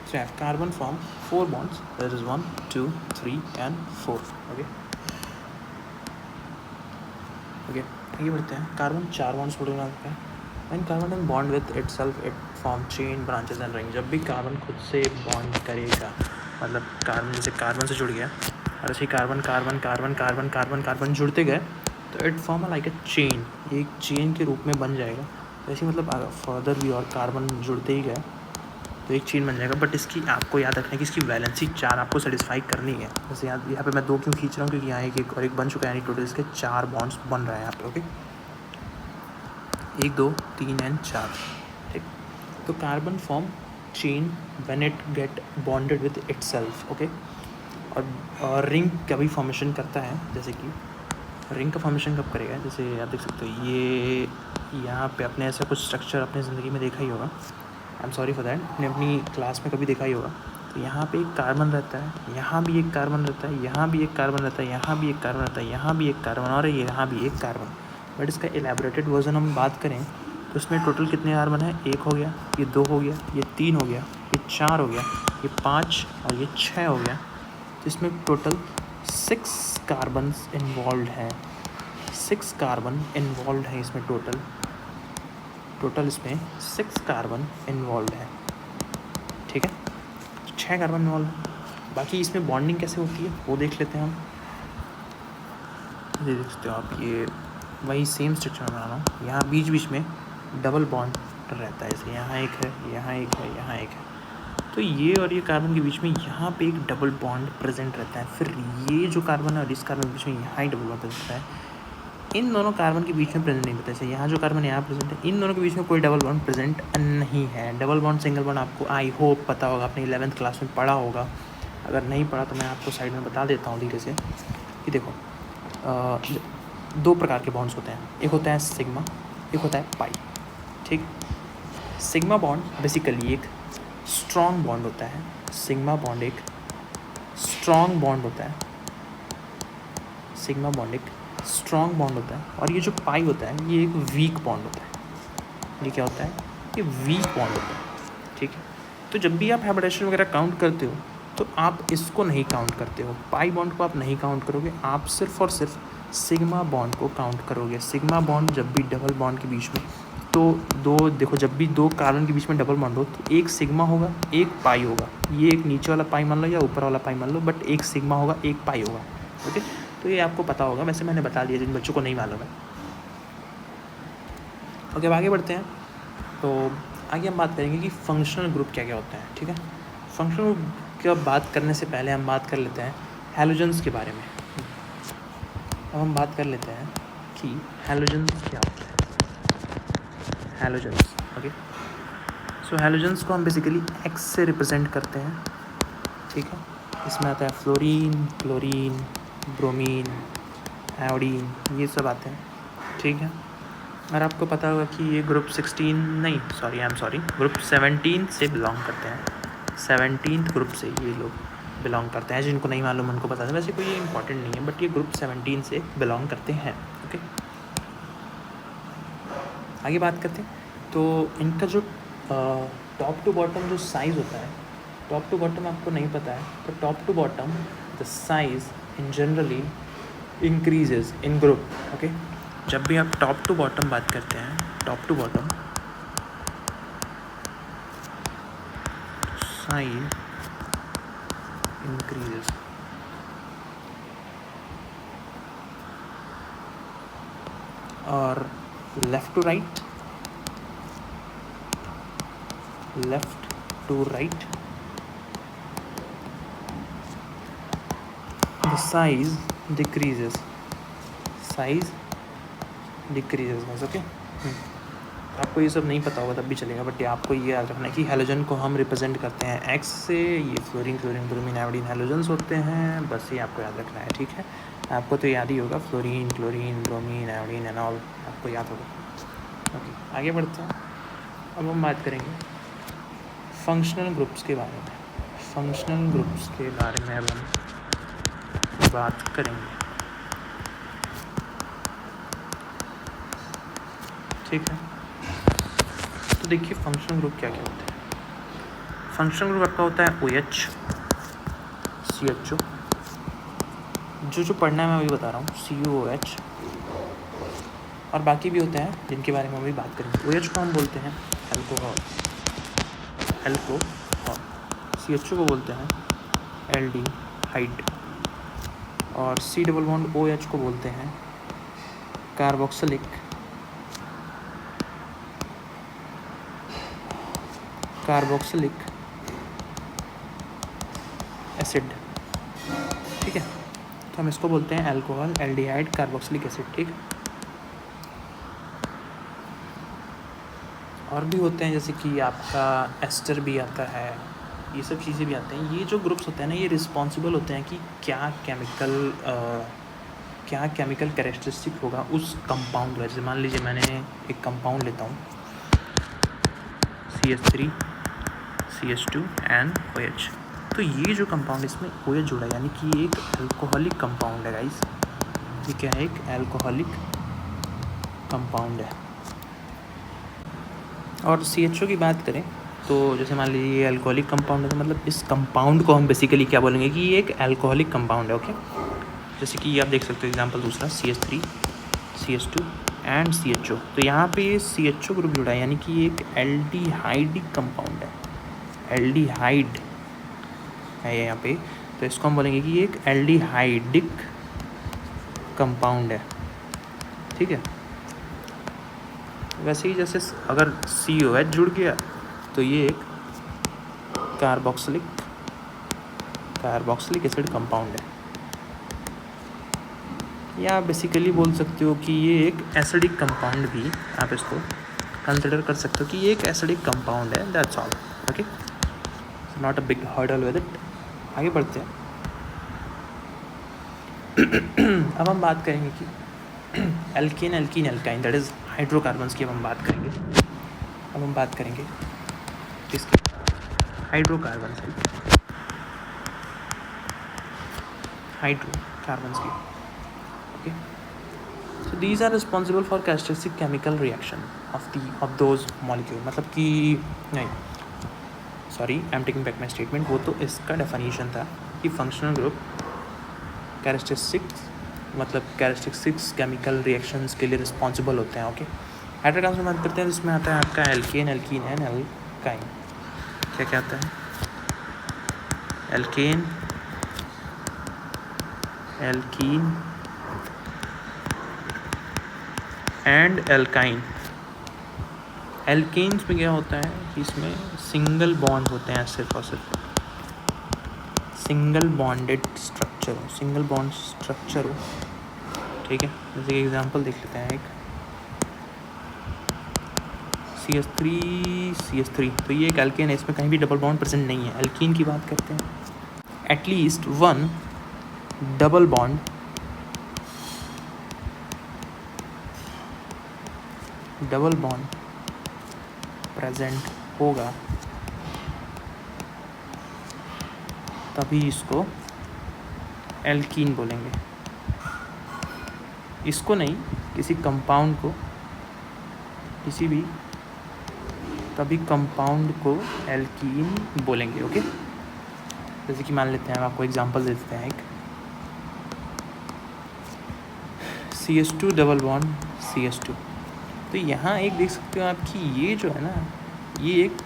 So I have carbon form 4 bonds. That is 1, 2, 3 and 4. Okay. आगे बढ़ते हैं. Carbon 4 bonds बनाता है. When carbon is bond with itself, it form chain, branches and ring. जब भी carbon खुद से बॉन्ड करेगा, मतलब कार्बन जैसे कार्बन से जुड़ गया और ऐसे carbon carbon carbon carbon carbon carbon जुड़ते गए तो it form like a chain, एक चेन के रूप में बन जाएगा. वैसे मतलब अगर फर्दर भी और कार्बन जुड़ते ही गए तो एक चेन बन जाएगा. बट इसकी आपको याद रखना है कि इसकी वैलेंसी 4 आपको सेटिस्फाई करनी है. जैसे यहाँ पे मैं 2 क्यों खींच रहा हूँ, क्योंकि यहाँ एक और एक बन चुका है, यानी टोटल इसके 4 बॉन्ड्स बन रहे हैं यहाँ पे. Okay, 1 2 3 and 4. ठीक. तो carbon form chain when it get bonded with itself. Okay. और रिंग का भी फॉर्मेशन करता है. जैसे कि रिंग का फॉर्मेशन कब करेगा, जैसे आप देख सकते हो ये यहाँ पे अपने ऐसा कुछ स्ट्रक्चर अपने ज़िंदगी में देखा ही होगा. आई एम सॉरी फॉर दैट, आपने अपनी क्लास में कभी देखा ही होगा. तो यहाँ पे एक कार्बन रहता है, यहाँ भी एक कार्बन रहता है, यहाँ भी एक कार्बन रहता है, यहाँ भी एक कार्बन रहता है, यहाँ भी एक कार्बन और यहाँ भी एक कार्बन. बट इसका एलैबोरेटेड वर्जन हम बात करें तो इसमें टोटल कितने कार्बन है, 1 हो गया, ये 2 हो गया, ये 3 हो गया, ये 4 हो गया, ये 5 और ये 6 हो गया. तो इसमें टोटल 6 कार्बन इन्वॉल्व हैं. 6 कार्बन इन्वॉल्व है इसमें टोटल इसमें 6 कार्बन इन्वॉल्व है. ठीक है, 6 कार्बन इन्वॉल्व है. बाकी इसमें बॉन्डिंग कैसे होती है वो देख लेते हैं हम. ये देख सकते हो आप, ये वही सेम स्ट्रक्चर में बना रहा हूँ. यहाँ बीच बीच में डबल बॉन्ड रहता है. जैसे यहाँ एक है, यहाँ एक है, यहाँ एक है. तो ये और ये कार्बन के बीच में यहाँ पे एक डबल बॉन्ड प्रेजेंट रहता है. फिर ये जो कार्बन है और इस कार्बन के बीच में यहाँ ही डबल बॉन्ड रहता है. इन दोनों कार्बन के बीच में प्रेजेंट नहीं होता है. यहाँ जो कार्बन यहाँ प्रेजेंट है, इन दोनों के बीच में कोई डबल बॉन्ड प्रेजेंट नहीं है. डबल बॉन्ड सिंगल बॉन्ड आपको आई होप पता होगा, आपने 11th क्लास में पढ़ा होगा. अगर नहीं पढ़ा तो मैं आपको साइड में बता देता हूँ धीरे से. कि देखो 2 प्रकार के बॉन्ड्स होते हैं. एक होता है सिग्मा, एक होता है पाई. ठीक. सिग्मा बॉन्ड बेसिकली एक स्ट्रॉन्ग बॉन्ड होता है. सिग्मा बॉन्ड एक स्ट्रॉन्ग बॉन्ड होता है. सिग्मा बॉन्ड एक स्ट्रॉन्ग बॉन्ड होता है. और ये जो पाई होता है ये एक वीक बॉन्ड होता है. ये क्या होता है, ये वीक बॉन्ड होता है. ठीक है. तो जब भी आप हाइब्रिडेशन वगैरह काउंट करते हो तो आप इसको नहीं काउंट करते हो. पाई बॉन्ड को आप नहीं काउंट करोगे, आप सिर्फ और सिर्फ सिग्मा बॉन्ड को काउंट करोगे. सिग्मा बॉन्ड जब भी डबल बॉन्ड के बीच में, तो देखो जब भी 2 कार्बन के बीच में डबल बॉन्ड हो तो एक सिग्मा होगा, एक पाई होगा. ये एक नीचे वाला पाई मान लो या ऊपर वाला पाई मान लो, बट एक सिग्मा होगा, एक पाई होगा. ओके. तो ये आपको पता होगा, वैसे मैंने बता दिया जिन बच्चों को नहीं मालूम है. ओके, अब आगे बढ़ते हैं. तो आगे हम बात करेंगे कि फंक्शनल ग्रुप क्या क्या होता है. ठीक है. फंक्शनल ग्रुप की बात करने से पहले हम बात कर लेते हैं हैलोजन्स के बारे में. अब हम बात कर लेते हैं कि हैलोजन्स क्या होता है. हैलोजन्स. ओके. सो हैलोजन्स को हम बेसिकली एक्स से रिप्रेजेंट करते हैं. ठीक है. इसमें आता है फ्लोरीन, क्लोरीन, ब्रोमीन, आयोडीन, ये सब आते हैं. ठीक है. और आपको पता होगा कि ये ग्रुप 17 से बिलोंग करते हैं. 17th ग्रुप से ये लोग बिलोंग करते हैं. जिनको नहीं मालूम उनको बता दें, वैसे कोई ये इंपॉर्टेंट नहीं है, बट ये ग्रुप 17 से बिलोंग करते हैं. ओके. आगे बात करते हैं. तो इनका जो टॉप टू बॉटम जो साइज़ होता है, टॉप टू बॉटम आपको नहीं पता है तो top to bottom the size in generally increases in group. Okay. जब भी आप टॉप टू बॉटम बात करते हैं, top to bottom size increases. और left to right, left to right the size decreases. Size decreases. Okay. आपको ये सब नहीं पता होगा तब भी चलेगा, बट आपको ये याद रखना है कि हैलोजन को हम रिप्रेजेंट करते हैं एक्स से. ये fluorine, chlorine, bromine, iodine halogens होते हैं. बस ये आपको याद रखना है. ठीक है. आपको तो याद ही होगा fluorine, chlorine, bromine, iodine and all आपको याद होगा. ओके. आगे बढ़ते हैं. अब हम बात करेंगे फंक्शनल ग्रुप्स के बारे में. फंक्शनल ग्रुप्स के बारे में अब हम बात करेंगे. ठीक है. तो देखिए फंक्शनल ग्रुप क्या क्या होते हैं. फंक्शनल ग्रुप आपका होता है OH, CHO, जो पढ़ना है मैं वही बता रहा हूँ, COOH, और बाकी भी होते हैं जिनके बारे में अभी बात करेंगे। OH को हम बोलते हैं एल्कोहल, CHO को बोलते हैं एल्डिहाइड, और C डबल बॉन्ड OH को बोलते हैं कार्बोक्सिलिक एसिड। ठीक है, तो हम इसको बोलते हैं अल्कोहल, एल्डिहाइड, कार्बोक्सिलिक एसिड। ठीक, और भी होते हैं जैसे कि आपका एस्टर भी आता है, ये सब चीज़ें भी आते हैं। ये जो ग्रुप्स होते हैं ना, ये रिस्पॉन्सिबल होते हैं कि क्या केमिकल कैरेक्टरिस्टिक होगा उस कंपाउंड का। जैसे मान लीजिए मैंने एक कंपाउंड लेता हूँ CH3 CH2 and OH, तो ये जो कंपाउंड इसमें OH जुड़ा है, यानी कि एक अल्कोहलिक कंपाउंड है गाइस। ये क्या है? एक अल्कोहलिक कंपाउंड है। और CHO की बात करें तो जैसे मान लीजिए ये अल्कोहलिक कंपाउंड है, तो मतलब इस कंपाउंड को हम बेसिकली क्या बोलेंगे कि ये एक अल्कोहलिक कंपाउंड है। ओके, जैसे कि आप देख सकते हो एग्जांपल दूसरा CH3 CH2 एंड CHO, तो यहाँ पे ये CHO ग्रुप जुड़ा है, यानी कि ये एक एल्डिहाइडिक कंपाउंड है, एल्डिहाइड है यहाँ पे, तो इसको हम बोलेंगे कि ये एक एल्डिहाइडिक कंपाउंड है। ठीक है, वैसे ही जैसे अगर COH जुड़ गया तो ये एक कार्बोक्सिलिक एसिड कंपाउंड है, या बेसिकली बोल सकते हो कि ये एक एसिडिक कंपाउंड भी आप इसको कंसिडर कर सकते हो कि ये एक एसिडिक कंपाउंड है। That's all. Okay, not a big hurdle with it. आगे बढ़ते हैं। अब हम बात करेंगे कि alkane, alkene, alkyne, that is hydrocarbons की अब हम बात करेंगे। अब हम बात करेंगे किसकी? हाइड्रोकार्बन्स की। Okay, so these are responsible for characteristic chemical reaction of those molecule। मतलब कि नहीं, sorry, I am taking back my statement. वो तो इसका डेफिनेशन था कि functional group characteristics chemical reactions के लिए रिस्पॉन्सिबल होते हैं। ओके, हाइड्रोकार्बन से बात करते हैं, जिसमें आता है आपका एल्केन, एल्कीन एंड एल्काइन। क्या आता है? Alkane, alkene and alkyne. Alkanes में क्या होता है कि इसमें सिंगल बॉन्ड होते हैं, सिर्फ और सिर्फ सिंगल बॉन्ड स्ट्रक्चर हो। ठीक है, जैसे कि एग्जांपल देख लेते हैं, एक CH3, तो ये एक एल्केन है, इसमें कहीं भी डबल बॉन्ड प्रेजेंट नहीं है। एल्कीन की बात करते हैं, at least one double bond present होगा, तभी इसको एल्कीन बोलेंगे। इसको नहीं, किसी कंपाउंड को, तभी कंपाउंड को एल्कीन बोलेंगे। ओके, जैसे कि मान लेते हैं, हम आपको एग्जांपल दे देते हैं, एक CH2 डबल बॉन्ड CH2, तो यहाँ एक देख सकते हो आप कि ये जो है ना, ये एक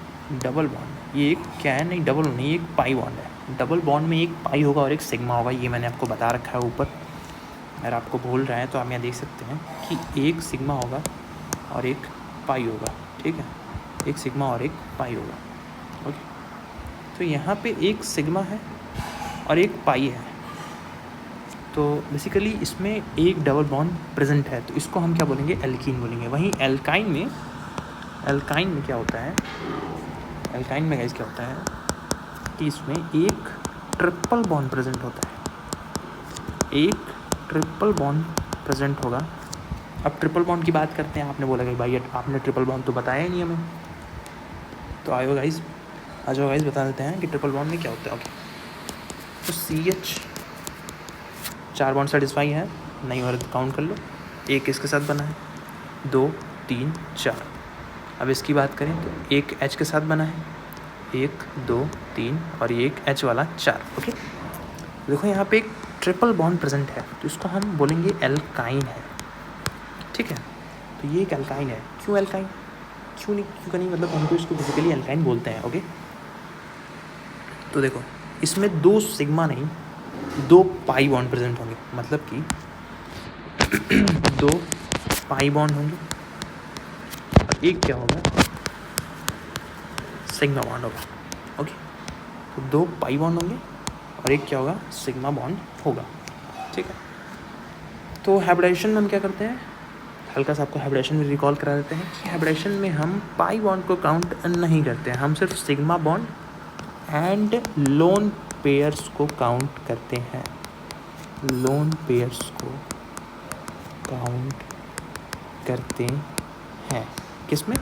डबल बॉन्ड, ये एक क्या है, नहीं डबल नहीं, एक पाई बॉन्ड है। डबल बॉन्ड में एक पाई होगा और एक सिग्मा होगा, ये मैंने आपको बता रखा है ऊपर। अगर आपको भूल रहा है तो आप यहाँ देख सकते हैं कि एक सिग्मा होगा और एक पाई होगा। ठीक है, एक सिग्मा और एक पाई होगा। ओके, तो यहाँ पे एक सिग्मा है और एक पाई है, तो बेसिकली इसमें एक डबल बॉन्ड प्रेजेंट है, तो इसको हम क्या बोलेंगे? एल्कीन बोलेंगे। वहीं एल्काइन में क्या होता है? एल्काइन में गाइस क्या होता है कि इसमें एक ट्रिपल बॉन्ड प्रेजेंट होता है, एक ट्रिपल बॉन्ड प्रेजेंट होगा। अब ट्रिपल बॉन्ड की बात करते हैं। आपने बोला कि भाई आपने ट्रिपल बॉन्ड तो बताया ही नहीं हमें, तो आ जाओ गाइस बता देते हैं कि ट्रिपल बॉन्ड में क्या होता है। ओके, तो CH 4 बॉन्ड सेटिस्फाई है, नहीं हो रहा तो काउंट कर लो। एक इसके साथ बना है, 2 3 4। अब इसकी बात करें तो एक H के साथ बना है, 1 2 3 और ये एक H वाला 4। ओके, देखो यहाँ पे एक ट्रिपल बॉन्ड प्रेजेंट है तो इसको हम बोलेंगे एल्काइन है। ठीक है, तो ये एक एल्काइन है। क्यों एल्काइन, क्यों नहीं मतलब हमको इसको फिजिकली एल्काइन बोलते हैं। ओके, तो देखो इसमें 2 सिग्मा नहीं 2 पाई बॉन्ड प्रेजेंट होंगे, मतलब कि 2 पाई बॉन्ड होंगे और एक क्या होगा, सिग्मा बॉन्ड होगा। ओके, तो 2 पाई बॉन्ड होंगे और एक क्या होगा, सिग्मा बॉन्ड होगा। ठीक है, तो हाइब्रिडाइजेशन में हम क्या करते हैं, हल्का सा आपको हाइब्रिडेशन में रिकॉल करा देते हैं कि हाइब्रिडेशन में हम पाई बॉन्ड को काउंट नहीं करते हैं, हम सिर्फ sigma bond and lone pairs को काउंट करते हैं। लोन पेयर्स को काउंट करते हैं किसमें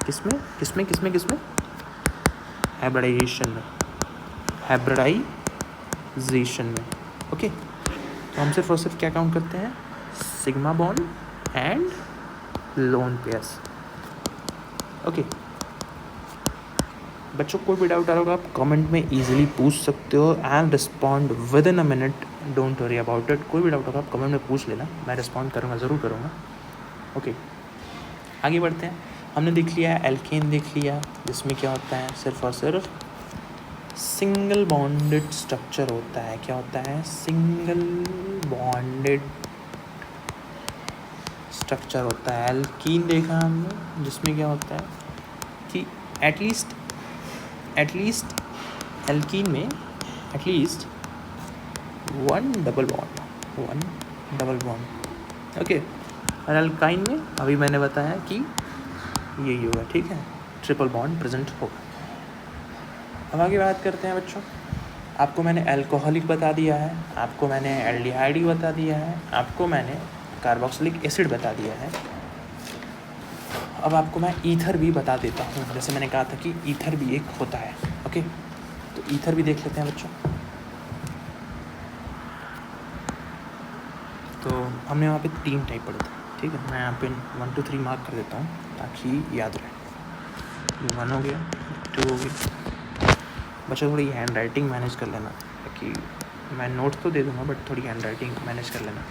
किसमें किसमें किसमें किसमें हाइब्रिडाइजेशन में, हाइब्रिडाइजेशन में। ओके, तो हम सिर्फ और सिर्फ क्या काउंट करते हैं, sigma bond and lone pairs. Okay बच्चों, कोई भी डाउट आ रहा होगा आप कमेंट में इजीली पूछ सकते हो and respond with in a minute, don't worry about it. कोई भी डाउट होगा आप कमेंट में पूछ लेना, मैं रिस्पॉन्ड करूँगा, ज़रूर करूँगा। ओके, आगे बढ़ते हैं। हमने देख लिया एल्केन, देख लिया जिसमें क्या होता है, सिर्फ और सिर्फ सिंगल बॉन्डेड स्ट्रक्चर होता है। क्या होता है, सिंगल बॉन्डेड स्ट्रक्चर होता है। एल्कीन देखा हमने जिसमें क्या होता है कि एटलीस्ट एल्कीन में at least one double bond. Okay, और एल्काइन में अभी मैंने बताया कि यही होगा। ठीक है, ट्रिपल बॉन्ड प्रेजेंट होगा। अब आगे बात करते हैं बच्चों, आपको मैंने अल्कोहलिक बता दिया है, आपको मैंने एल्डिहाइड बता दिया है, आपको मैंने कार्बोक्सिलिक एसिड बता दिया है। अब आपको मैं ईथर भी बता देता हूँ, जैसे मैंने कहा था कि ईथर भी एक होता है। ओके, तो ईथर भी देख लेते हैं बच्चों। तो हमने वहाँ पे 3 टाइप पढ़े थे। ठीक है, मैं यहाँ पे 1 2 3 मार्क कर देता हूँ ताकि याद रहे। 1 हो गया, 2 हो गया। बच्चों थोड़ी हैंड राइटिंग मैनेज कर लेना, ताकि मैं नोट्स तो दे दूँगा बट थोड़ी हैंड राइटिंग मैनेज कर लेना।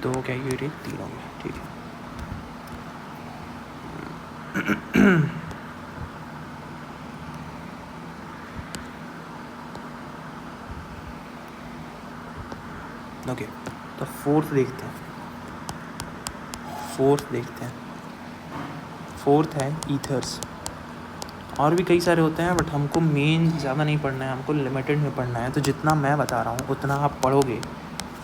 2 क्या ये 3 हो गया। ठीक है, ओके, तो फोर्थ देखते हैं। फोर्थ है ईथर्स। और भी कई सारे होते हैं बट हमको मेन ज़्यादा नहीं पढ़ना है, हमको लिमिटेड में पढ़ना है। तो जितना मैं बता रहा हूँ उतना आप पढ़ोगे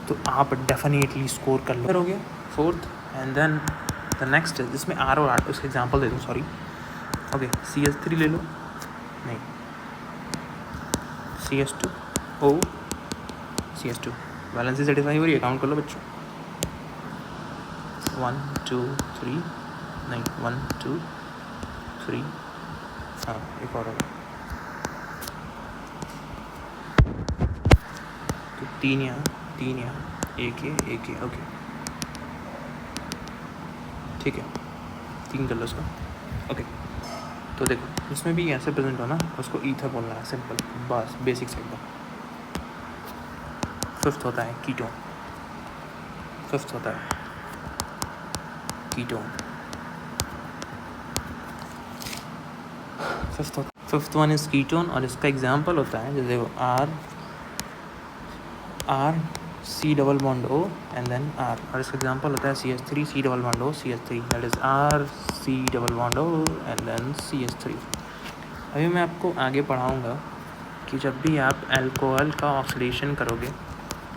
तो आप डेफिनेटली स्कोर कर लो। हो गया fourth, and then the next है जिसमें आर और आर, उसका एग्जांपल दे दूँ, सॉरी। ओके, CH3 ले लो, नहीं CS2O CS2, वैलेंसी सेटिस्फाई हो रही है, काउंट कर लो बच्चों। 1 2 3, नहीं 1 2 3, हाँ एक और होगा, तो 3 यहाँ, एक ये। ओके ठीक है, 3 कर लो उसका। ओके, तो देखो इसमें भी ऐसे प्रेजेंट हो ना, उसको ईथर बोलना है, सिंपल, बस बेसिक से एकदम। फिफ्थ होता है ketone, fifth one is ketone, और इसका एग्जांपल होता है जैसे R C double bond O and then R, और इसका एग्जांपल होता है CH3 C double bond O CH3, that is R C double bond O and then CH3। अभी मैं आपको आगे पढ़ाऊँगा कि जब भी आप अल्कोहल का ऑक्सीडेशन करोगे,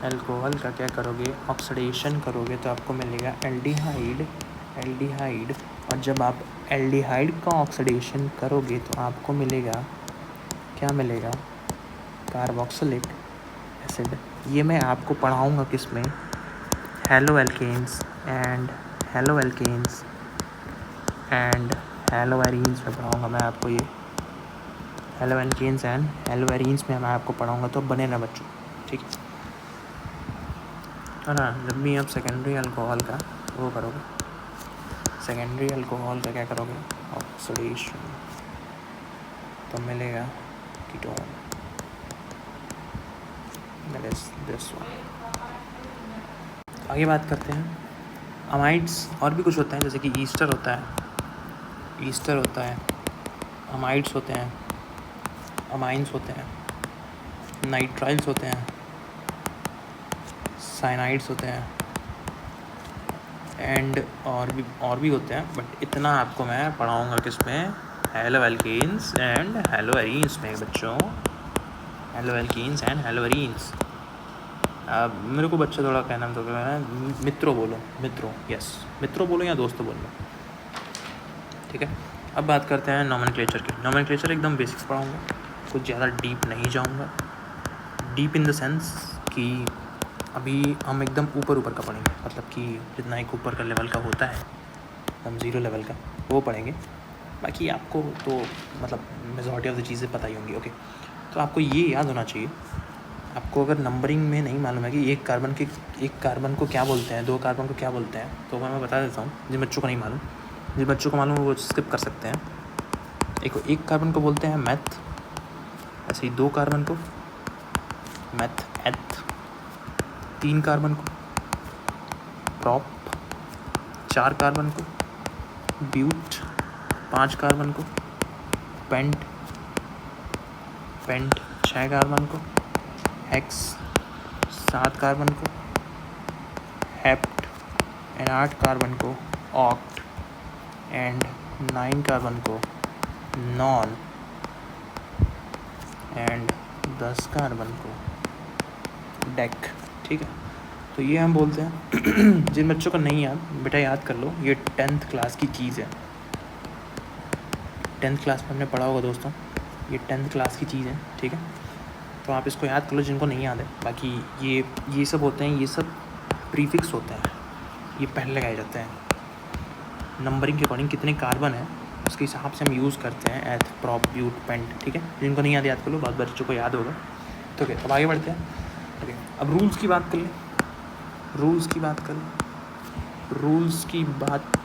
अल्कोहल का क्या करोगे, ऑक्सीडेशन करोगे, तो आपको मिलेगा एल्डिहाइड, और जब आप एल्डिहाइड का ऑक्सीडेशन करोगे तो आपको मिलेगा, क्या मिलेगा, कार्बोक्सिलिक एसिड। ये मैं आपको पढ़ाऊँगा किस में, halo alkanes and halo arenes में पढ़ाऊँगा मैं आपको। ये halo alkanes and halo arenes में मैं आपको पढ़ाऊँगा, तो बने ना बच्चों, ठीक है। और हाँ, जब भी आप सेकेंडरी अल्कोहल का वो करोगे, सेकेंडरी अल्कोहल का क्या करोगे, ऑक्सीडेशन, तो मिलेगा ketone, that is this one. आगे बात करते हैं अमाइड्स। और भी कुछ होता है, जैसे कि ईस्टर होता है, अमाइड्स होते हैं, अमाइंस होते हैं, नाइट्राइल्स होते हैं, साइनाइड्स होते हैं, एंड और भी होते हैं, बट इतना आपको मैं पढ़ाऊँगा किसमें, हेलोएल्केन्स एंड हेलोएरीन्स में बच्चों, हेलोएल्केन्स एंड हेलोएरीन्स। अब मेरे को बच्चा थोड़ा कहना तो मित्रों बोलो, यस मित्रों बोलो या दोस्तों बोलो, ठीक है। अब बात करते हैं नॉमेनक्लेचर की। नॉमेनक्लेचर एकदम बेसिक्स पढ़ाऊँगा, कुछ ज़्यादा डीप नहीं जाऊँगा। डीप इन द सेंस कि अभी हम एकदम ऊपर का पढ़ेंगे, मतलब कि जितना एक ऊपर का लेवल का होता है एकदम 0 लेवल का वो पढ़ेंगे। बाकी आपको तो मतलब मेजॉरिटी ऑफ द चीज़ें पता ही होंगी, ओके। तो आपको ये याद होना चाहिए, आपको अगर नंबरिंग में नहीं मालूम है कि एक कार्बन को क्या बोलते हैं, 2 कार्बन को क्या बोलते हैं, तो मैं बता देता हूँ जिन बच्चों को नहीं मालूम। जिन बच्चों को मालूम है वो स्किप कर सकते हैं। एक कार्बन को बोलते हैं मैथ, ऐसे ही 2 कार्बन को मैथ एथ, 3 कार्बन को प्रॉप, 4 कार्बन को ब्यूट, 5 कार्बन को पेंट, 6 कार्बन को हेक्स, 7 कार्बन को हेप्ट, एंड 8 कार्बन को ऑक्ट, एंड 9 कार्बन को नॉन, एंड 10 कार्बन को डेक, ठीक है। तो ये हम बोलते हैं। जिन बच्चों को नहीं याद, बेटा याद कर लो, ये 10th क्लास की चीज़ है। 10th क्लास में हमने पढ़ा होगा दोस्तों, ये 10th क्लास की चीज़ है, ठीक है। तो आप इसको याद कर लो जिनको नहीं याद है। बाकी ये सब होते हैं, ये सब प्रीफिक्स होते हैं, ये पहले लगाए जाते हैं नंबरिंग के अकॉर्डिंग, कितने कार्बन है उसके हिसाब से हम यूज़ करते हैं एथ, प्रॉप, ब्यूट, पेंट, ठीक है। जिनको नहीं याद कर लो, बहुत बच्चों को याद होगा। तो ओके, अब आगे बढ़ते हैं। ओके, अब रूल्स की बात कर लें। रूल्स की बात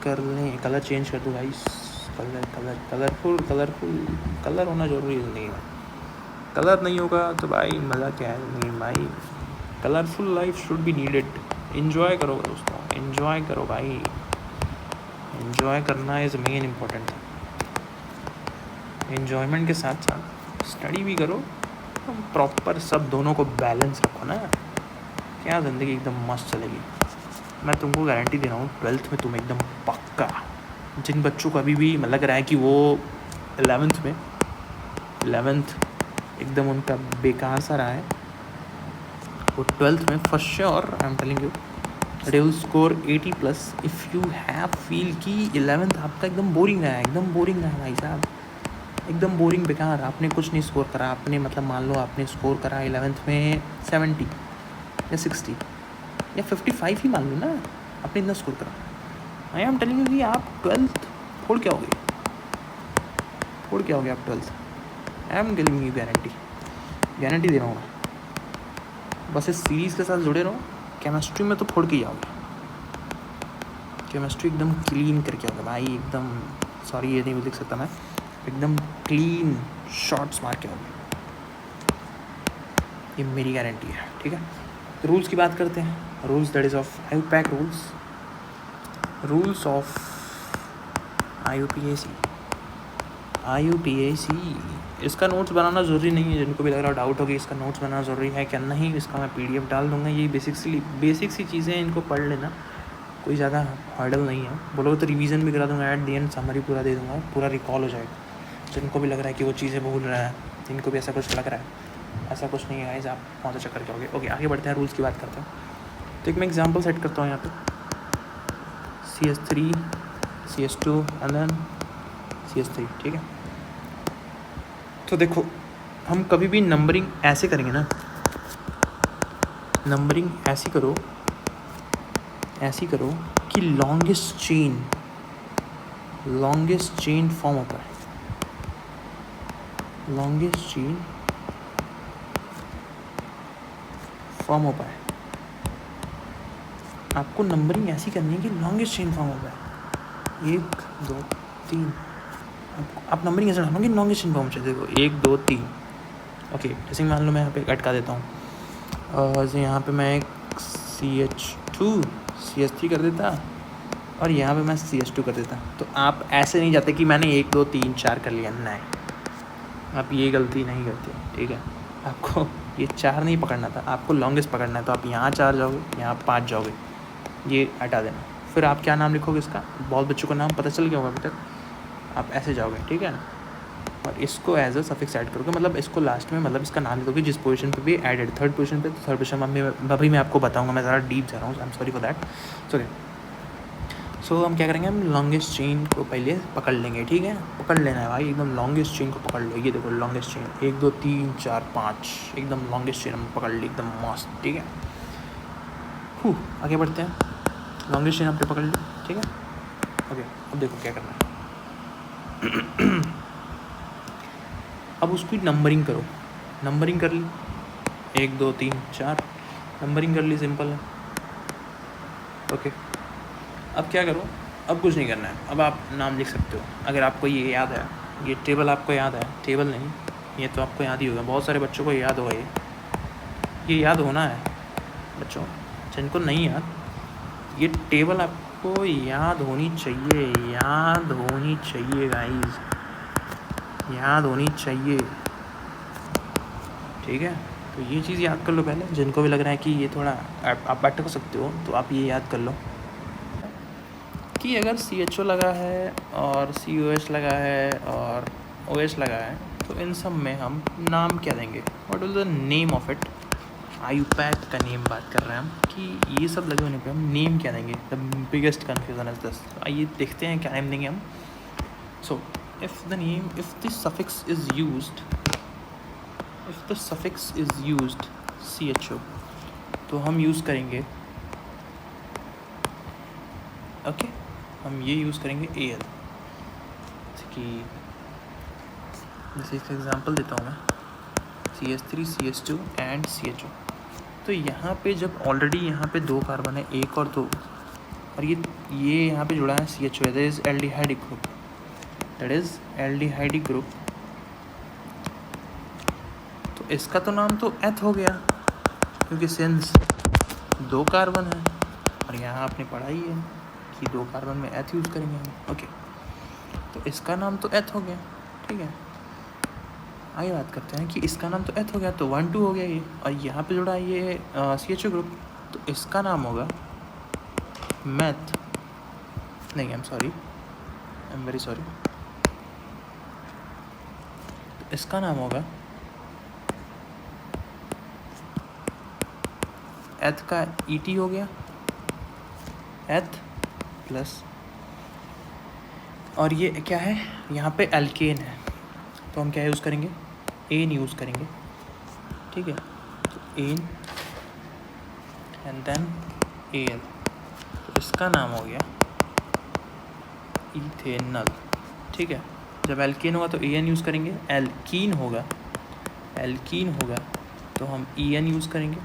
कर लें। कलर चेंज कर दो गाइस, कलरफुल कलर होना ज़रूरी नहीं है। कलर नहीं होगा तो भाई मज़ा क्या है, नहीं भाई। Colourful life should be needed. Enjoy करो दोस्तों, एंजॉय करो भाई, एंजॉय करना इज़ मेन इम्पोर्टेंट। एंजॉयमेंट के साथ साथ स्टडी भी करो, प्रॉपर सब दोनों को बैलेंस रखो ना, क्या ज़िंदगी एकदम मस्त चलेगी। मैं तुमको गारंटी दे रहा हूँ, 12th में तुम एकदम पक्का, जिन बच्चों को अभी भी लग रहा है कि वो 11th एकदम उनका बेकार सा रहा है, वो 12th में first sure I am telling you they will score 80+। If you have feel कि 11th आपका एकदम बोरिंग रहा है, भाई साहब, एकदम बोरिंग, बेकार, आपने कुछ नहीं स्कोर करा, आपने मतलब मान लो आपने स्कोर करा 11th में 70 या 60 या 55 ही मान लो ना, आपने इतना स्कोर करा। आई एम टेलिंग यू कि आप 12th फोड़ के आओगे आप 12th। I am giving you guarantee दे रहा हूँ मैं। बस इस सीरीज़ के साथ जुड़े रहो, केमिस्ट्री में तो फोड़ के ही आओगे, केमिस्ट्री एकदम क्लीन करके आओगे भाई, एकदम, सॉरी ये नहीं लिख सकता मैं, एकदम क्लीन शॉट्स मार के आओगे, ये मेरी गारंटी है, ठीक है। तो रूल्स की बात करते हैं। Rules that is of IUPAC rules of IUPAC। इसका नोट्स बनाना ज़रूरी नहीं है, जिनको भी लग रहा डाउट हो कि इसका नोट्स बनाना ज़रूरी है क्या, नहीं, इसका मैं PDF डाल दूँगा। ये बेसिक सी चीज़ें, इनको पढ़ लेना, कोई ज़्यादा हर्डल नहीं है। बोलोगे तो रिवीजन भी करा दूँगा, एट द एंड समरी पूरा दे दूँगा, पूरा रिकॉल हो जाएगा। जिनको भी लग रहा है कि वो चीज़ें भूल रहा है, जिनको भी ऐसा कुछ लग रहा है, ऐसा कुछ नहीं है गाइस, आप बहुत अच्छा करके आओगे। ओके, आगे बढ़ते हैं, रूल्स की बात करते हैं। तो एक मैं एग्जाम्पल सेट करता हूँ यहाँ पे, CS3 CS2 and then CS3, ठीक है। तो देखो, हम कभी भी नंबरिंग ऐसे करेंगे ना, नंबरिंग ऐसी करो कि लॉन्गेस्ट चेन फॉर्म होता है, लॉन्गेस्ट चेन फॉर्म हो पाए। आपको नंबरिंग ऐसी करनी है कि लॉन्गेस्ट चेन फॉर्म हो पाए, 1 2 3 आप नंबरिंग कैसे डालोगे, लॉन्गेस्ट चेन फॉर्म से। देखो 1 2 3, ओके। जैसे मान लो मैं यहाँ पे अटका देता हूँ, जैसे यहाँ पे मैं एक CH2 CH3 कर देता और यहाँ पे मैं CH2 कर देता। तो आप ऐसे नहीं जाते कि मैंने 1 2 3 4 कर लिया, नहीं, आप ये गलती नहीं करते, ठीक है। आपको ये 4 नहीं पकड़ना था, आपको लॉन्गेस्ट पकड़ना है। तो आप यहाँ 4 जाओगे, यहाँ 5 जाओगे, ये हटा देना। फिर आप क्या नाम लिखोगे इसका, बहुत बच्चों का नाम पता चल गया होगा अभी तक। आप ऐसे जाओगे, ठीक है ना, और इसको एज अ सफिक्स ऐड करोगे, मतलब इसको लास्ट में, मतलब इसका नाम लिखोगे जिस पोजीशन पे भी एडेड, थर्ड पोजीशन पे। तो थर्ड पोजीशन में अभी मैं आपको बताऊंगा, मैं ज़रा डीप जा रहा हूँ, I am sorry for that. So हम क्या करेंगे, हम लॉन्गेस्ट चेन को पहले पकड़ लेंगे, ठीक है। पकड़ लेना है भाई, एकदम लॉन्गेस्ट चेन को पकड़ लो। ये देखो लॉन्गेस्ट चेन 1 2 3 4 5, एकदम लॉन्गेस्ट चेन हम पकड़ ली, एकदम मस्त, ठीक है। आगे बढ़ते हैं। लॉन्गेस्ट चेन आपने पकड़ ली, ठीक है। ओके, अब देखो क्या करना है। अब उसकी नंबरिंग करो। नंबरिंग कर ली, 1 2 3 4, नंबरिंग कर ली, सिंपल है, ओके। अब क्या करो, अब कुछ नहीं करना है। अब आप नाम लिख सकते हो, अगर आपको ये याद है, ये टेबल आपको याद है, टेबल नहीं, ये तो आपको याद ही होगा, बहुत सारे बच्चों को याद होगा, ये याद होना है बच्चों, जिनको नहीं याद, ये टेबल आपको याद होनी चाहिए, याद होनी चाहिए गाइस, याद होनी चाहिए, ठीक है। तो ये चीज़ याद कर लो पहले, जिनको भी लग रहा है कि ये थोड़ा आप अटक सकते हो, तो आप ये याद कर लो कि अगर CHO लगा है और COH लगा है और OH लगा है, तो इन सब में हम नाम क्या देंगे, what will the name of it. IUPAC का नेम बात कर रहे हैं हम, कि ये सब लगे होने पे हम नेम क्या देंगे। The biggest confusion is this. आइए देखते हैं क्या नेम देंगे हम। So if the suffix is used CHO, तो हम यूज़ करेंगे, ओके, हम ये यूज़ करेंगे AL कि, जैसे एक एग्जांपल देता हूँ मैं, CH3 CH2 एंड CHO। तो यहाँ पे जब ऑलरेडी यहाँ पे 2 कार्बन है, 1 और 2, और ये यहाँ पे जुड़ा है CHO, that is aldehydic group, तो इसका तो नाम तो एथ हो गया, क्योंकि सिंस 2 कार्बन है, और यहाँ आपने पढ़ा ही है कि 2 कार्बन में एथ यूज़ करेंगे हम, ओके। तो इसका नाम तो एथ हो गया, ठीक है। आइए बात करते हैं कि इसका नाम तो एथ हो गया, तो 1 2 हो गया ये, और यहाँ पे जुड़ा ये CHO ग्रुप, तो इसका नाम होगा मैथ, नहीं, आई एम वेरी सॉरी, इसका नाम होगा एथ का ET हो गया, एथ प्लस, और ये क्या है, यहाँ पे एल्केन है, तो हम क्या यूज़ करेंगे, एन यूज़ करेंगे, ठीक है। तो एन एंड देन AL, तो इसका नाम हो गया इथेनल, ठीक है। जब एल्केन होगा तो AN यूज़ करेंगे, एल्कीन होगा तो हम EN यूज़ करेंगे,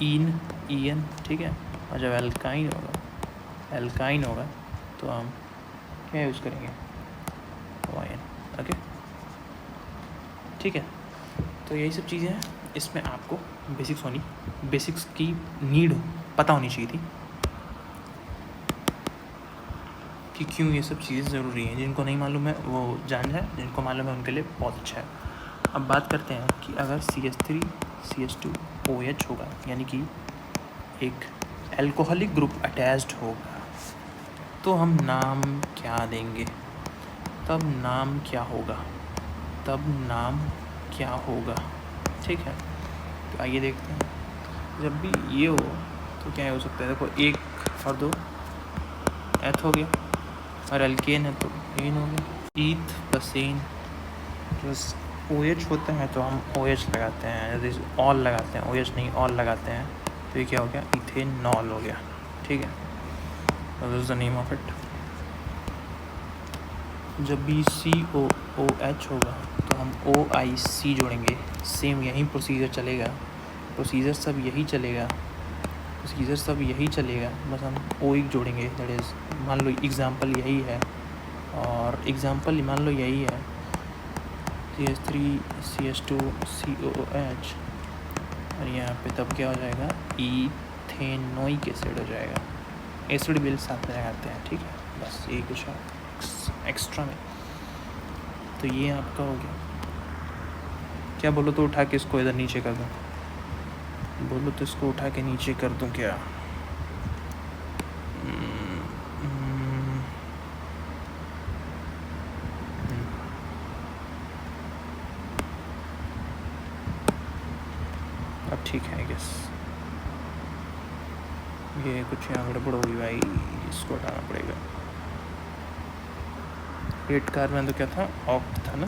EN, ठीक है। और जब एल्काइन होगा तो हम क्या यूज़ करेंगे, YN, ओके, ठीक है। तो यही सब चीज़ें हैं, इसमें आपको बेसिक्स की नीड पता होनी चाहिए थी कि क्यों ये सब चीज़ें ज़रूरी हैं। जिनको नहीं मालूम है वो जान जाए, जिनको मालूम है उनके लिए बहुत अच्छा है। अब बात करते हैं कि अगर CH3 CH2 OH होगा, यानी कि एक एल्कोहलिक ग्रुप अटैच्ड होगा, तो हम नाम क्या देंगे, तब नाम क्या होगा, ठीक है। तो आइए देखते हैं, जब भी ये हो तो क्या हो सकता है। देखो 1 और 2 एथ हो गया, और एल्केन है तो एन हो गया, ईथ प्लस एन प्लस OH होता है तो हम OH लगाते हैं, जैसे ऑल लगाते हैं, OH नहीं ऑल लगाते हैं, तो ये क्या हो गया, इथेनॉल हो गया, ठीक है। This is the name of it. जब भी COOH होगा तो हम OIC जोड़ेंगे, सेम यही प्रोसीजर चलेगा, सब यही चलेगा, बस हम OIC जोड़ेंगे, दैट इज़, मान लो एग्जांपल यही है और एग्जांपल मान लो यही है CH3CH2COOH, और यहाँ पे तब क्या हो जाएगा, इथेनोइक एसिड हो जाएगा। एसिड बिल साथ में लगाते हैं, ठीक है, बस यही कुछ है एक्स्ट्रा में। तो ये आपका हो गया। क्या बोलो तो उठा के इसको इधर नीचे कर दूँ, बोलो तो इसको उठा के नीचे कर दूँ क्या? अब ठीक है आई गेस। ये कुछ यहाँ गड़बड़ होगी भाई, इसको हटाना पड़ेगा। 8 कार्बन तो क्या था, ऑक्ट था ना।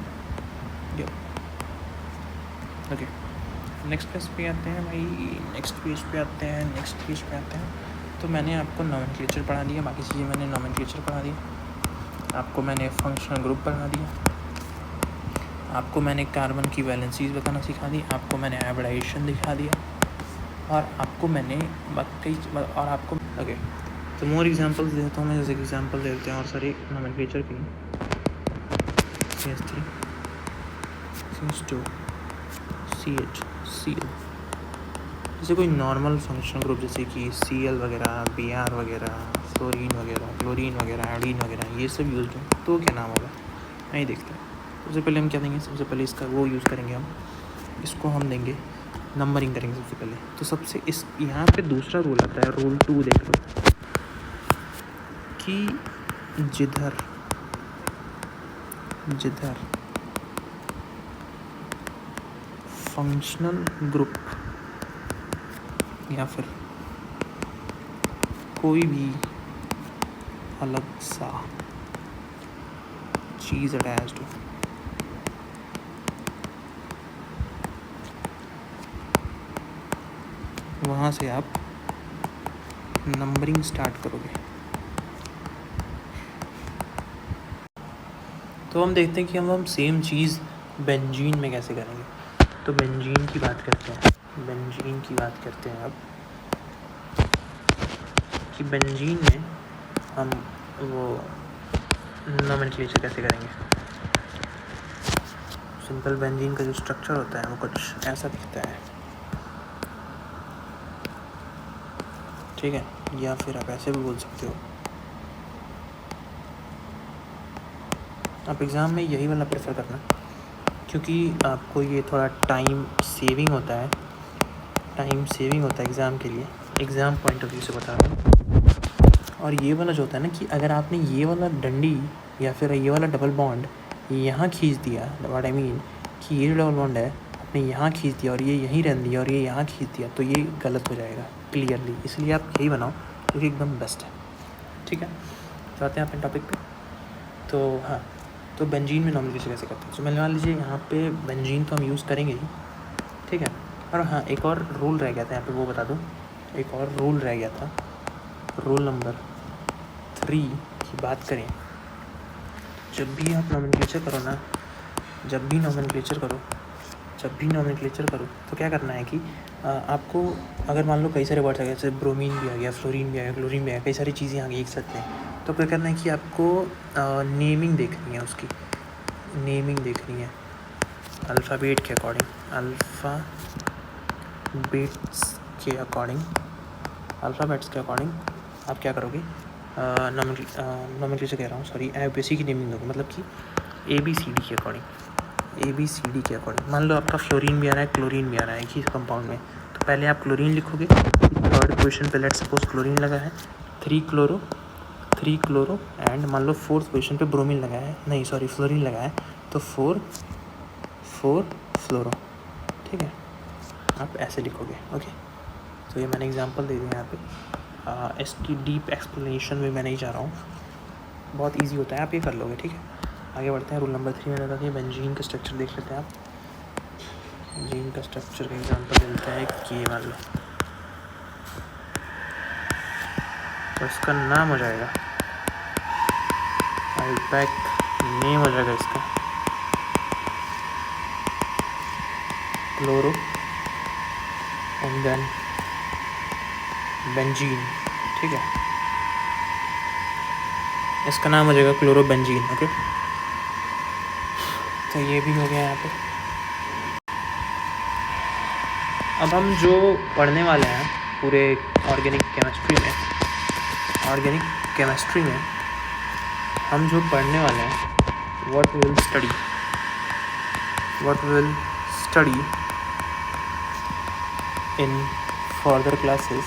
ओके, नेक्स्ट पेज पे आते हैं भाई, नेक्स्ट पेज पे आते हैं। तो मैंने आपको नोमेनक्लेचर पढ़ा दिया, बाकी चीज़ें मैंने नोमेनक्लेचर पढ़ा दिया, आपको मैंने फंक्शनल ग्रुप पढ़ा दिया, आपको मैंने कार्बन की वैलेंसीज बताना सिखा दी, आपको मैंने हाइब्रिडाइजेशन दिखा दिया, और आपको मैंने और आपको ओके। तो मोर एग्जांपल्स देता हूँ मैं, जैसे एग्जांपल देते हैं और सारी नोमेनक्लेचर की। CH3 CH2 CH Cl, जैसे कोई नॉर्मल फंक्शनल ग्रुप जैसे कि Cl वगैरह, Br वगैरह, फ्लोरीन वगैरह, क्लोरीन वगैरह, आयोडीन वगैरह, ये सब यूज़ हो तो क्या नाम होगा, नहीं देखते हैं। सबसे पहले हम क्या देंगे, सबसे पहले इसका वो यूज़ करेंगे हम, इसको हम देंगे नंबरिंग करेंगे सबसे पहले। तो सबसे इस यहाँ पे दूसरा रूल आता है, रूल 2 देख लो, कि जिधर फंक्शनल ग्रुप या फिर कोई भी अलग सा चीज़ अटैच्ड हो, वहाँ से आप नंबरिंग स्टार्ट करोगे। तो हम देखते हैं कि हम सेम चीज़ बेंजीन में कैसे करेंगे। तो बेंजीन की बात करते हैं अब, कि बेंजीन में हम वो नोमेनक्लेचर कैसे करेंगे। सिंपल बेंजीन का जो स्ट्रक्चर होता है वो कुछ ऐसा दिखता है, ठीक है, या फिर आप ऐसे भी बोल सकते हो। आप एग्ज़ाम में यही वाला प्रेफर करना, क्योंकि आपको ये थोड़ा टाइम सेविंग होता है एग्ज़ाम के लिए, एग्ज़ाम पॉइंट ऑफ व्यू से बता रहा हूँ। और ये वाला जो होता है ना, कि अगर आपने ये वाला डंडी या फिर ये वाला डबल बॉन्ड यहाँ खींच दिया, व्हाट आई मीन कि ये डबल बॉन्ड है आपने यहाँ खींच दिया और ये यहीं रहने दिया और ये यहाँ खींच दिया, तो ये गलत हो जाएगा क्लियरली। इसलिए आप यही बनाओ क्योंकि एकदम बेस्ट है, ठीक है। तो आते हैं अपने टॉपिक पे। तो हाँ, तो बेंजीन में नोमेनक्लेचर कैसे करते हैं। तो मान लीजिए यहाँ पे बेंजीन तो हम यूज़ करेंगे ही, ठीक है। और हाँ, एक और रूल रह गया था यहाँ पे, वो बता दूँ। एक और रूल रह गया था, रूल नंबर 3 की बात करें। जब भी आप नोमेनक्लेचर करो ना, जब भी नोमेनक्लेचर करो तो क्या करना है कि आपको, अगर मान लो कई सारे वर्ड्स आ गए, जैसे ब्रोमीन भी आ गया, फ्लोरीन भी आ गया, क्लोरीन भी आ गया, कई सारी चीज़ें आ गई एक साथ में, तो क्या करना है कि आपको नेमिंग देखनी है, उसकी नेमिंग देखनी है अल्फ़ाबेट के अकॉर्डिंग, अल्फ़ाबेट्स के अकॉर्डिंग आप क्या करोगे, नोमेनक्लेचर कह रहा हूँ, सॉरी, आईयूपीएसी की नेमिंग दोगे, मतलब कि ABCD के अकॉर्डिंग। मान लो आपका फ्लोरीन भी आ रहा है, क्लोरीन भी आ रहा है एक ही कंपाउंड में, तो पहले आप क्लोरीन लिखोगे, थर्ड पोजीशन पे लेट सपोज क्लोरीन लगा है, 3 क्लोरो एंड मान लो फोर्थ पोजीशन पे ब्रोमीन लगा है, नहीं सॉरी फ्लोरीन लगा है, तो 4 फ्लोरो, ठीक है, आप ऐसे लिखोगे, ओके। तो ये मैंने एग्जांपल दे दिया यहाँ पे। इसकी डीप एक्सप्लेनेशन में मैं नहीं जा रहा हूँ, बहुत इजी होता है, आप ये कर लोगे, ठीक है। आगे बढ़ते हैं, रूल नंबर 3 में बताते हैं बेंजीन का स्ट्रक्चर देख लेते हैं आप। बेंजीन का स्ट्रक्चर का एग्जांपल मिलता है कि मान लो, तो इसका नाम हो जाएगा आईपैक, नेम हो जाएगा इसका क्लोरो एंड देन बेंजीन, ठीक है। इसका नाम हो जाएगा क्लोरोबेंजीन। ओके, तो ये भी हो गया यहाँ पे। अब हम जो पढ़ने वाले हैं पूरे ऑर्गेनिक केमिस्ट्री में हम जो पढ़ने वाले हैं, what will study in further classes,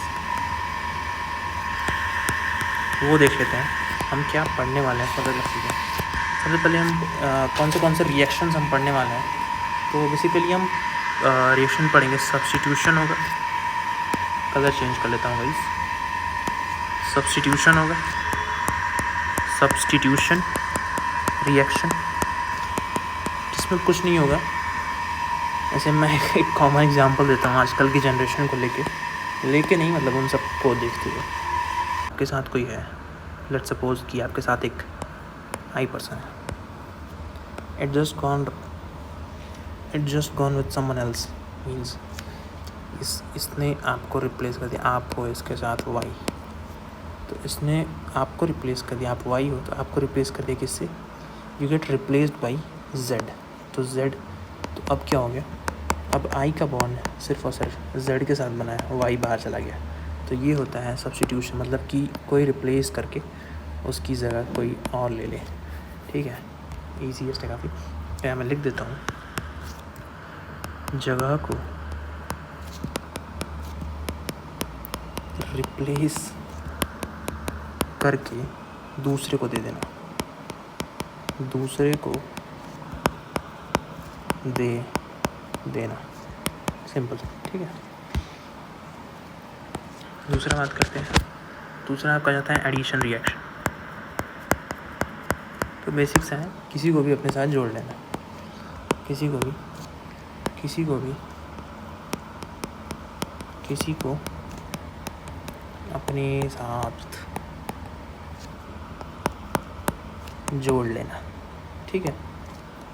वो देख लेते हैं हम क्या पढ़ने वाले हैं फर्दर क्लासेस में। सबसे पहले हम कौन से रिएक्शंस हम पढ़ने वाले हैं। तो बेसिकली हम रिएक्शन पढ़ेंगे, सब्स्टिट्यूशन होगा, कलर चेंज कर लेता हूँ गाइस, सब्स्टिट्यूशन होगा, सब्स्टिट्यूशन रिएक्शन, जिसमें कुछ नहीं होगा। ऐसे मैं एक कॉमन एग्जांपल देता हूँ आजकल की जनरेशन को लेके नहीं, मतलब उन सबको देखते हुए। आपके साथ कोई है, लेट्स सपोज कि आपके साथ एक आई पर्सन है, it just gone with someone else, means इसने आपको रिप्लेस कर दिया, आप हो इसके साथ वाई, तो इसने आपको रिप्लेस कर दिया, आप वाई हो तो आपको रिप्लेस कर दिया किससे, you get replaced by Z. तो जेड, तो अब क्या हो गया, अब आई का बॉन्ड सिर्फ और सिर्फ जेड के साथ बना है, वाई बाहर चला गया। तो ये होता है सब्स्टिट्यूशन, मतलब कि कोई रिप्लेस करके उसकी जगह कोई और ले ले। ठीक है, ईजीएस्ट है काफ़ी। क्या मैं लिख देता हूँ, जगह को रिप्लेस करके दूसरे को दे देना, दूसरे को दे देना, सिंपल। ठीक है, दूसरा बात करते हैं। दूसरा आपका जाता है एडिशन रिएक्शन। तो बेसिक्स हैं, किसी को भी अपने साथ जोड़ लेना, किसी को अपने साथ जोड़ लेना। ठीक है,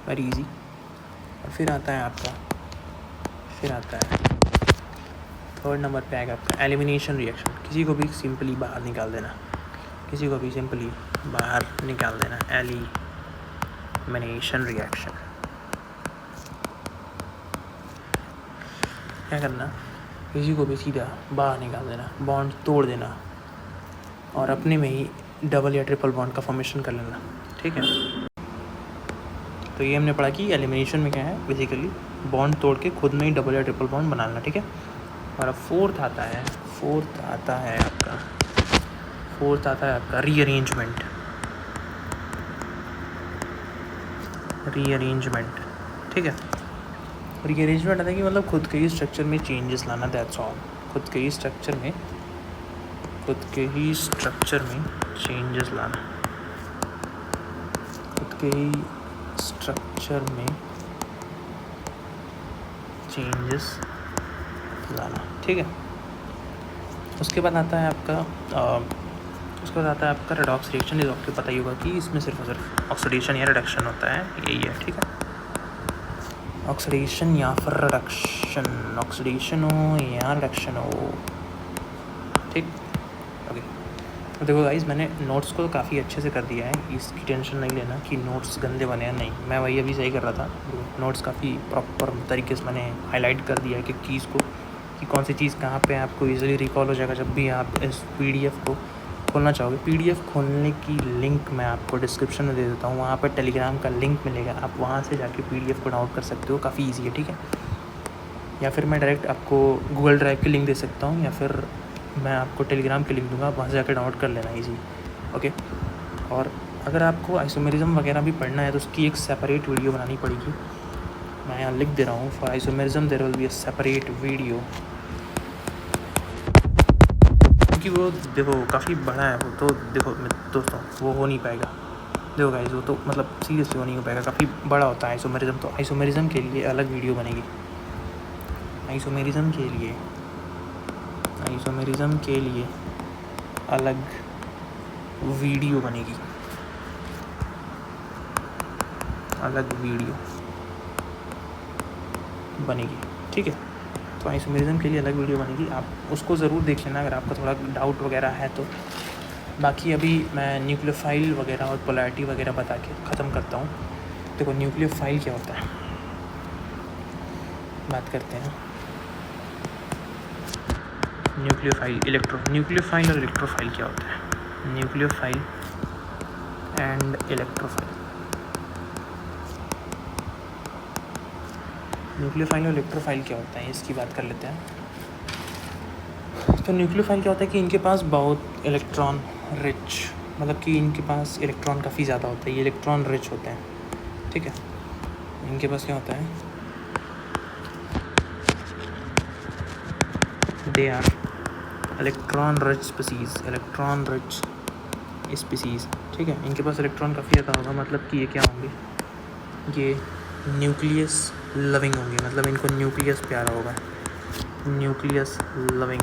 वेरी इजी। और फिर आता है थर्ड नंबर पे आएगा आपका एलिमिनेशन रिएक्शन। किसी को भी सिंपली बाहर निकाल देना, एलिमिनेशन रिएक्शन। क्या करना, किसी को भी सीधा बाहर निकाल देना, बॉन्ड तोड़ देना और अपने में ही डबल या ट्रिपल बॉन्ड का फॉर्मेशन कर लेना। ठीक है, तो ये हमने पढ़ा कि एलिमिनेशन में क्या है, बेसिकली बॉन्ड तोड़ के खुद में ही डबल या ट्रिपल बॉन्ड बना लेना। ठीक है, और अब फोर्थ आता है आपका रीअरेंजमेंट। ठीक है, रीअरेंजमेंट आता है कि मतलब खुद के ही स्ट्रक्चर में चेंजेस लाना, दैट्स ऑल। खुद के ही स्ट्रक्चर में चेंजेस लाना, ठीक है। उसके बाद आता है आपका रेडॉक्स रिएक्शन। ये आपको पता ही होगा कि इसमें सिर्फ और सिर्फ ऑक्सीडेशन या रिडक्शन होता है, यही है। ठीक है, ऑक्सीडेशन या फिर रिडक्शन, ऑक्सीडेशन हो या रिडक्शन हो। ठीक, ओके। तो देखो गाइस, मैंने नोट्स को काफ़ी अच्छे से कर दिया है, इसकी टेंशन नहीं लेना कि नोट्स गंदे बने हैं, नहीं, मैं वही अभी सही कर रहा था। नोट्स काफ़ी प्रॉपर तरीके से मैंने हाईलाइट कर दिया है कि चीज़ को, कि कौन सी चीज़ कहाँ पे आपको इजीली रिकॉल हो जाएगा जब भी आप इस पीडीएफ को खोलना चाहोगे। पीडीएफ खोलने की लिंक मैं आपको डिस्क्रिप्शन में दे देता हूँ, वहाँ पर टेलीग्राम का लिंक मिलेगा, आप वहाँ से जाके पीडीएफ को डाउनलोड कर सकते हो, काफ़ी ईजी है। ठीक है, या फिर मैं डायरेक्ट आपको गूगल ड्राइव की लिंक दे सकता हूँ, या फिर मैं आपको टेलीग्राम की लिंक दूंगा, वहाँ से जाकर डाउनलोड कर लेना ईजी। ओके, और अगर आपको आइसोमेरिज्म वगैरह भी पढ़ना है तो उसकी एक सेपरेट वीडियो बनानी पड़ेगी। मैं यहाँ लिख दे रहा हूँ, for isomerism there will be a separate video, क्योंकि वो देखो काफ़ी बड़ा है वो, तो देखो दोस्तों वो हो नहीं पाएगा। देखो गाइस, वो तो मतलब सीरियसली वो नहीं हो पाएगा, काफ़ी बड़ा होता है आइसोमेरिज्म। तो आइसोमेरिज्म के लिए अलग वीडियो बनेगी, आइसोमेरिज्म के लिए अलग वीडियो बनेगी, ठीक है। तो आइसोमेरिज्म के लिए अलग वीडियो बनेगी, आप उसको ज़रूर देख लेना अगर आपका थोड़ा डाउट वगैरह है तो। बाकी अभी मैं न्यूक्लियोफाइल वगैरह और पोलैरिटी वगैरह बता के ख़त्म करता हूँ। देखो न्यूक्लियोफाइल क्या होता है, बात करते हैं। न्यूक्लियोफाइल न्यूक्लियोफाइल और इलेक्ट्रोफाइल क्या होता है। न्यूक्लियोफाइल एंड इलेक्ट्रोफाइल, न्यूक्लियोफाइल और इलेक्ट्रोफाइल क्या होता है इसकी बात कर लेते हैं। तो न्यूक्लियोफाइल क्या होता है कि इनके पास बहुत इलेक्ट्रॉन रिच, मतलब कि इनके पास इलेक्ट्रॉन काफ़ी ज़्यादा होता है, ये इलेक्ट्रॉन रिच होते हैं, ठीक है। इनके पास क्या होता है, they are electron rich species, ठीक है। इनके पास इलेक्ट्रॉन काफ़ी ज़्यादा होगा, मतलब कि ये क्या होंगे, ये न्यूक्लियस लविंग होंगे, मतलब इनको न्यूक्लियस प्यारा होगा, न्यूक्लियस लविंग,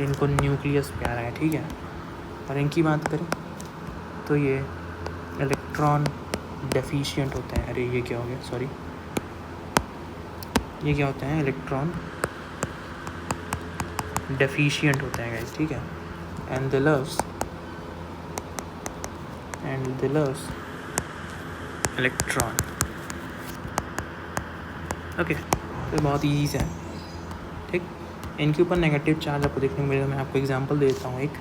इनको न्यूक्लियस प्यारा है, ठीक है। और इनकी बात करें तो ये इलेक्ट्रॉन डेफिशिएंट होते हैं। अरे ये क्या हो गया, सॉरी, ये क्या होते हैं, इलेक्ट्रॉन डेफिशिएंट होते हैं गाइस, ठीक है। And they loves electron, okay. तो बहुत ईजी से है, ठीक। इनके ऊपर नेगेटिव चार्ज आपको देखने को मिलेगा। मैं आपको एग्जांपल देता हूँ, एक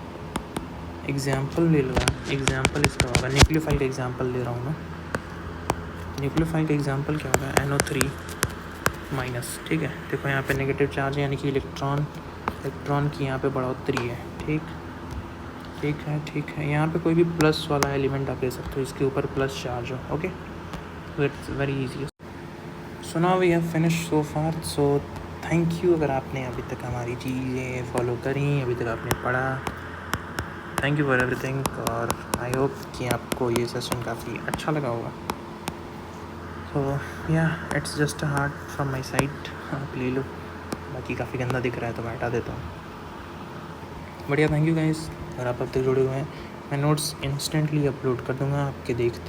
एग्जांपल ले लूँगा। एग्जांपल इसका होगा, न्यूक्लियोफाइल का एग्जांपल ले रहा हूँ मैं। न्यूक्लियोफाइल का एग्जांपल क्या होगा, NO3 माइनस, ठीक है। देखो यहाँ पे नेगेटिव चार्ज है, यानी कि इलेक्ट्रॉन की यहाँ पे बढ़ोतरी है, ठीक है। यहाँ पे कोई भी प्लस वाला एलिमेंट आप ले सकते हो, इसके ऊपर प्लस चार्ज हो, okay. So it's very easy. So now we have finish so far, so thank you अगर आपने अभी तक हमारी चीज़ें फॉलो करी, अभी तक आपने पढ़ा, थैंक यू फॉर एवरीथिंग। और आई होप कि आपको ये सेशन काफ़ी अच्छा लगा होगा। सो या it's just hard from my side, आप ले लो। बाकी काफ़ी गंदा दिख रहा है तो मैं हटा देता हूँ। बढ़िया, थैंक यू गाइस। अगर आप अब तक जुड़े हुए हैं, मैं नोट्स इंस्टेंटली अपलोड कर दूँगा।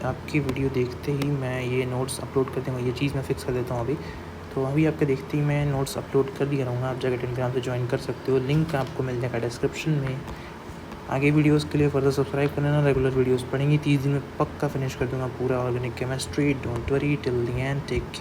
आपकी वीडियो देखते ही मैं ये नोट्स अपलोड कर दूँगा। ये चीज़ मैं फिक्स कर देता हूँ अभी। तो अभी आपके देखते ही मैं नोट्स अपलोड कर दिया रहूँगा। आप जाकर टेलीग्राम से ज्वाइन कर सकते हो, लिंक आपको मिल जाएगा डिस्क्रिप्शन में। आगे वीडियोस के लिए फर्दर सब्सक्राइब कर लेना। रेगुलर वीडियोस पढ़ेंगी, 30 दिन में पक्का फिनिश कर दूँगा पूरा organic chemistry. Don't worry till the end, take care.